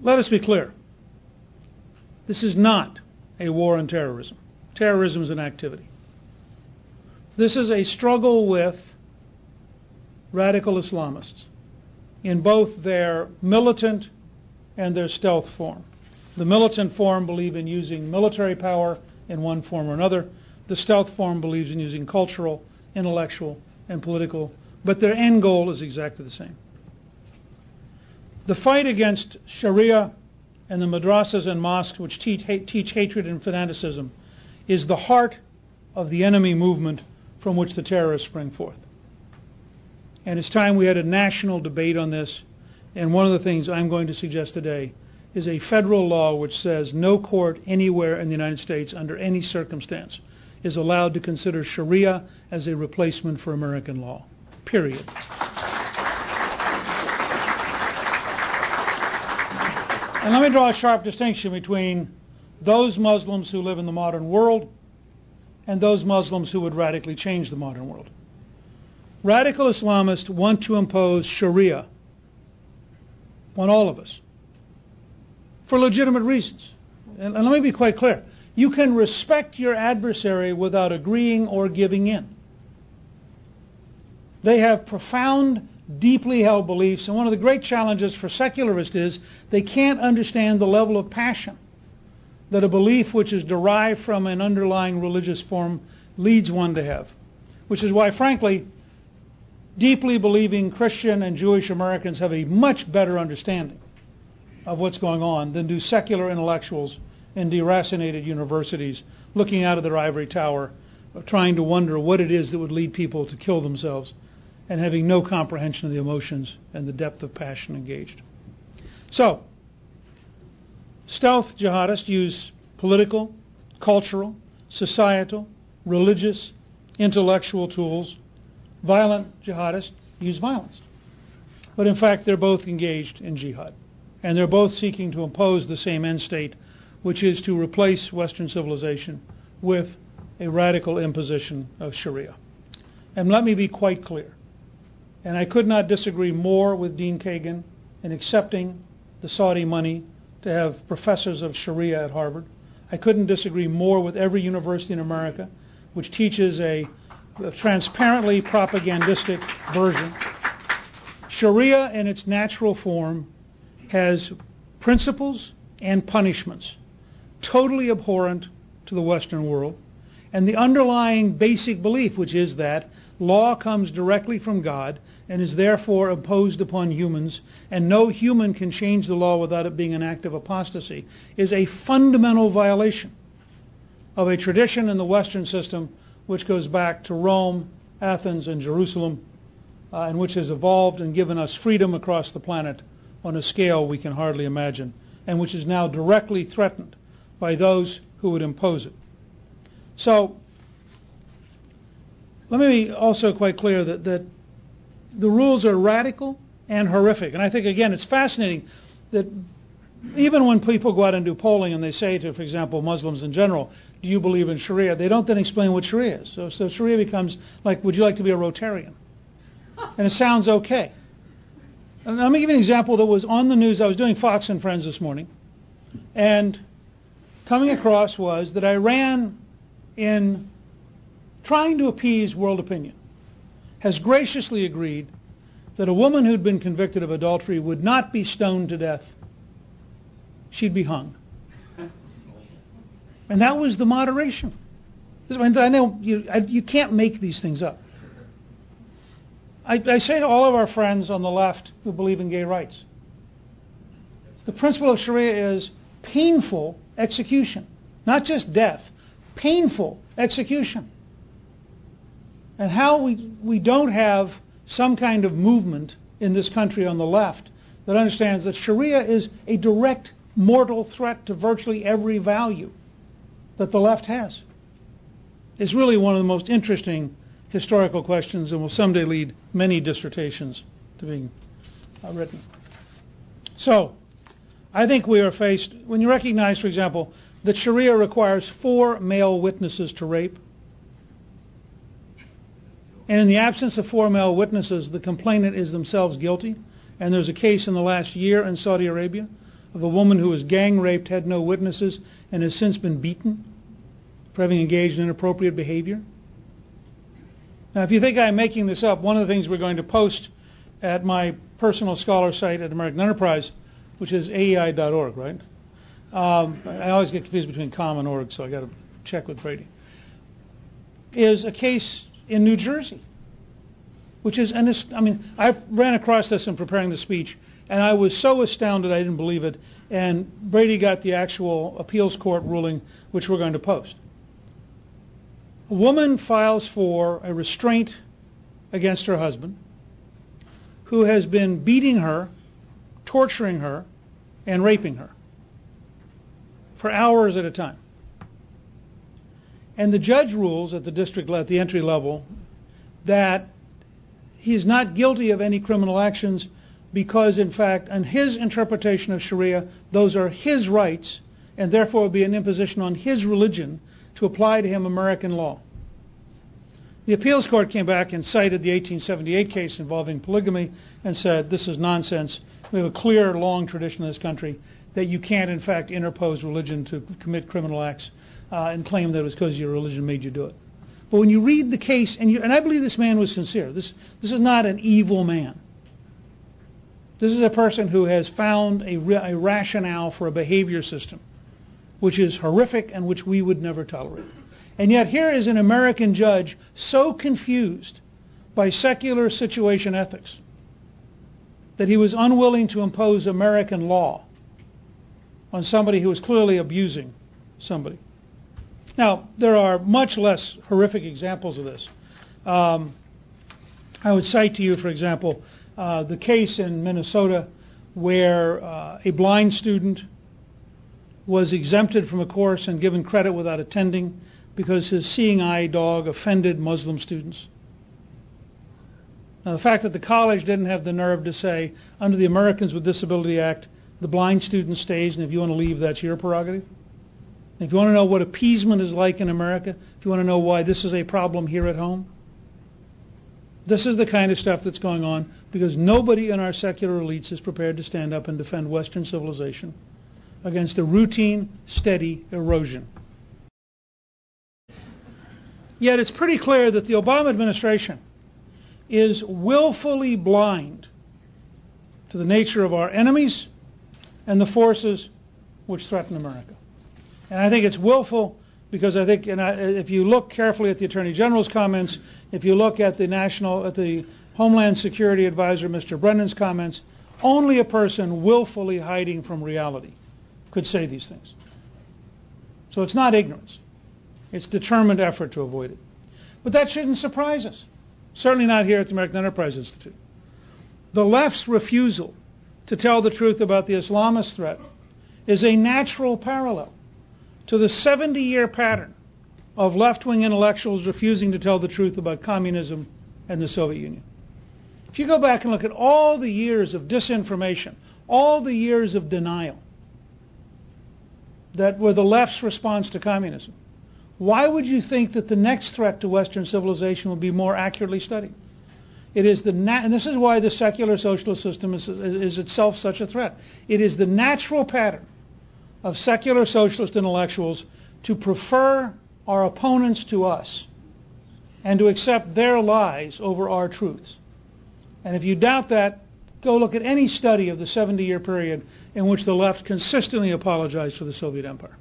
let us be clear. This is not a war on terrorism. Terrorism is an activity. This is a struggle with radical Islamists in both their militant and their stealth form. The militant form believe in using military power in one form or another. The stealth form believes in using cultural, intellectual, and political, but their end goal is exactly the same. The fight against Sharia and the madrasas and mosques which teach hatred and fanaticism is the heart of the enemy movement from which the terrorists spring forth. And it's time we had a national debate on this, and one of the things I'm going to suggest today is a federal law which says no court anywhere in the United States under any circumstance is allowed to consider Sharia as a replacement for American law. Period. And let me draw a sharp distinction between those Muslims who live in the modern world and those Muslims who would radically change the modern world. Radical Islamists want to impose Sharia on all of us for legitimate reasons. And let me be quite clear. You can respect your adversary without agreeing or giving in. They have profound, deeply held beliefs, and one of the great challenges for secularists is they can't understand the level of passion that a belief which is derived from an underlying religious form leads one to have. Which is why, frankly, deeply believing Christian and Jewish Americans have a much better understanding of what's going on than do secular intellectuals in deracinated universities looking out of their ivory tower, trying to wonder what it is that would lead people to kill themselves and having no comprehension of the emotions and the depth of passion engaged. So, stealth jihadists use political, cultural, societal, religious, intellectual tools. Violent jihadists use violence. But in fact, they're both engaged in jihad. And they're both seeking to impose the same end state, which is to replace Western civilization with a radical imposition of Sharia. And let me be quite clear. And I could not disagree more with Dean Kagan in accepting the Saudi money to have professors of Sharia at Harvard. I couldn't disagree more with every university in America which teaches a transparently propagandistic version. Sharia in its natural form has principles and punishments totally abhorrent to the Western world, and the underlying basic belief, which is that law comes directly from God and is therefore imposed upon humans, and no human can change the law without it being an act of apostasy, is a fundamental violation of a tradition in the Western system which goes back to Rome, Athens, and Jerusalem, and which has evolved and given us freedom across the planet on a scale we can hardly imagine, and which is now directly threatened by those who would impose it. So, let me be also quite clear that the rules are radical and horrific. And I think, again, it's fascinating that even when people go out and do polling and they say to, for example, Muslims in general, do you believe in Sharia? They don't then explain what Sharia is. So Sharia becomes like, would you like to be a Rotarian? And it sounds okay. And let me give you an example that was on the news. I was doing Fox and Friends this morning, and coming across was that Iran, in trying to appease world opinion, has graciously agreed that a woman who'd been convicted of adultery would not be stoned to death. She'd be hung. And that was the moderation. I know you can't make these things up. I say to all of our friends on the left who believe in gay rights, the principle of Sharia is painful execution, not just death, painful execution. And how we don't have some kind of movement in this country on the left that understands that Sharia is a direct mortal threat to virtually every value that the left has is really one of the most interesting historical questions and will someday lead many dissertations to being written. So, I think we are faced, when you recognize, for example, that Sharia requires 4 male witnesses to rape, and in the absence of 4 male witnesses, the complainant is themselves guilty, and there's a case in the last year in Saudi Arabia of a woman who was gang raped, had no witnesses, and has since been beaten for having engaged in inappropriate behavior. Now, if you think I'm making this up, one of the things we're going to post at my personal scholar site at American Enterprise, which is aei.org, right? I always get confused between com and org, so I got to check with Brady. Is a case in New Jersey, which is, I ran across this in preparing the speech, and I was so astounded I didn't believe it, and Brady got the actual appeals court ruling, which we're going to post. A woman files for a restraint against her husband, who has been beating her, torturing her, and raping her for hours at a time. And the judge rules at the entry level that he is not guilty of any criminal actions because, in fact, in his interpretation of Sharia, those are his rights, and therefore would be an imposition on his religion to apply to him American law. The appeals court came back and cited the 1878 case involving polygamy and said, this is nonsense. We have a clear, long tradition in this country that you can't, in fact, interpose religion to commit criminal acts and claim that it was because your religion made you do it. But when you read the case, and I believe this man was sincere. This is not an evil man. This is a person who has found a rationale for a behavior system which is horrific and which we would never tolerate. And yet here is an American judge so confused by secular situation ethics that he was unwilling to impose American law on somebody who was clearly abusing somebody. Now, there are much less horrific examples of this. I would cite to you, for example, the case in Minnesota where a blind student was exempted from a course and given credit without attending because his seeing eye dog offended Muslim students. Now, the fact that the college didn't have the nerve to say, under the Americans with Disability Act, the blind student stays, and if you want to leave, that's your prerogative. If you want to know what appeasement is like in America, if you want to know why this is a problem here at home, this is the kind of stuff that's going on because nobody in our secular elites is prepared to stand up and defend Western civilization against a routine, steady erosion. Yet it's pretty clear that the Obama administration is willfully blind to the nature of our enemies and the forces which threaten America. And I think it's willful because I think, if you look carefully at the Attorney General's comments, if you look at the Homeland Security Advisor, Mr. Brennan's comments, only a person willfully hiding from reality could say these things. So it's not ignorance. It's determined effort to avoid it. But that shouldn't surprise us. Certainly not here at the American Enterprise Institute. The left's refusal to tell the truth about the Islamist threat is a natural parallel to the 70-year pattern of left-wing intellectuals refusing to tell the truth about communism and the Soviet Union. If you go back and look at all the years of disinformation, all the years of denial that were the left's response to communism, why would you think that the next threat to Western civilization will be more accurately studied? It is and this is why the secular socialist system is itself such a threat. It is the natural pattern of secular socialist intellectuals to prefer our opponents to us and to accept their lies over our truths. And if you doubt that, go look at any study of the 70-year period in which the left consistently apologized for the Soviet Empire.